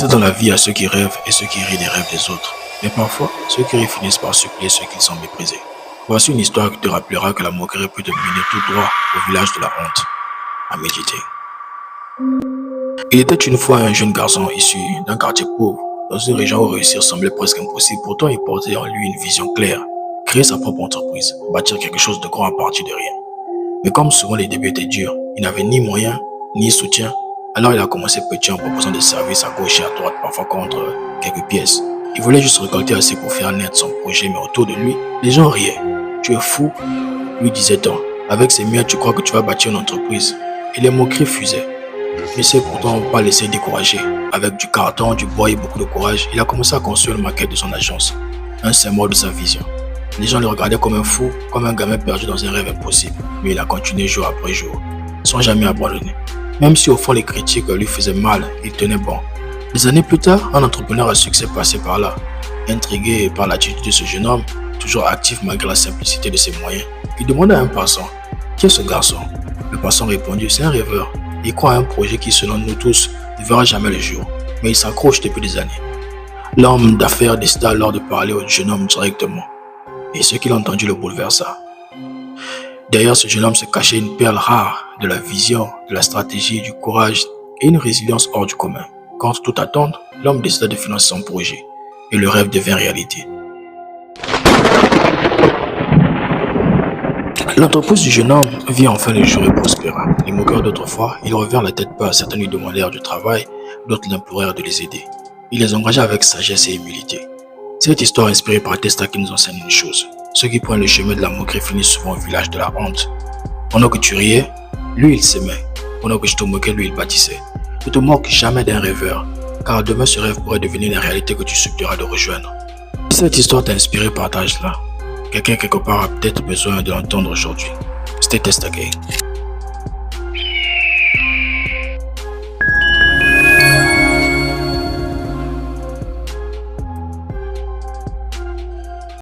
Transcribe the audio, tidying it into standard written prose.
C'est dans la vie à ceux qui rêvent et ceux qui rient des rêves des autres. Mais parfois, ceux qui rient finissent par supplier ceux qui sont méprisés. Voici une histoire qui te rappellera que la moquerie peut te mener tout droit au village de la honte. À méditer. Il était une fois un jeune garçon issu d'un quartier pauvre, dans une région où réussir semblait presque impossible. Pourtant, il portait en lui une vision claire. Créer sa propre entreprise, bâtir quelque chose de grand à partir de rien. Mais comme souvent les débuts étaient durs, il n'avait ni moyens, ni soutien. Alors il a commencé petit en proposant des services à gauche et à droite, parfois contre quelques pièces. Il voulait juste récolter assez pour faire naître son projet, mais autour de lui, les gens riaient. Tu es fou, lui disait-on. Avec ces miettes, tu crois que tu vas bâtir une entreprise. Et les moqueries fusaient. Mais c'est pourtant pas laissé décourager. Avec du carton, du bois et beaucoup de courage, il a commencé à construire une maquette de son agence. Un symbole de sa vision. Les gens le regardaient comme un fou, comme un gamin perdu dans un rêve impossible. Mais il a continué jour après jour, sans jamais abandonner. Même si au fond les critiques lui faisaient mal, il tenait bon. Des années plus tard, un entrepreneur à succès passait par là. Intrigué par l'attitude de ce jeune homme, toujours actif malgré la simplicité de ses moyens, il demanda à un passant: qui est ce garçon? Le passant répondit: c'est un rêveur. Il croit à un projet qui, selon nous tous, ne verra jamais le jour. Mais il s'accroche depuis des années. L'homme d'affaires décida alors de parler au jeune homme directement. Et ce qu'il a entendu le bouleversa. Derrière ce jeune homme se cachait une perle rare de la vision, de la stratégie, du courage et une résilience hors du commun. Contre toute attente, l'homme décida de financer son projet et le rêve devint réalité. L'entreprise du jeune homme vit enfin le jour et prospéra. Les moqueurs d'autrefois, ils revinrent la tête basse, certains lui demandèrent du travail, d'autres l'implorèrent de les aider. Il les engagea avec sagesse et humilité. Cette histoire inspirée par Testa nous enseigne une chose. Ceux qui prennent le chemin de la moquerie finissent souvent au village de la honte. Pendant que tu riais, lui il s'aimait. Pendant que je te moquais, lui il bâtissait. Ne te moque jamais d'un rêveur, car demain ce rêve pourrait devenir la réalité que tu supplieras de rejoindre. Si cette histoire t'a inspiré, partage-la. Quelqu'un quelque part a peut-être besoin de l'entendre aujourd'hui. C'était Testa.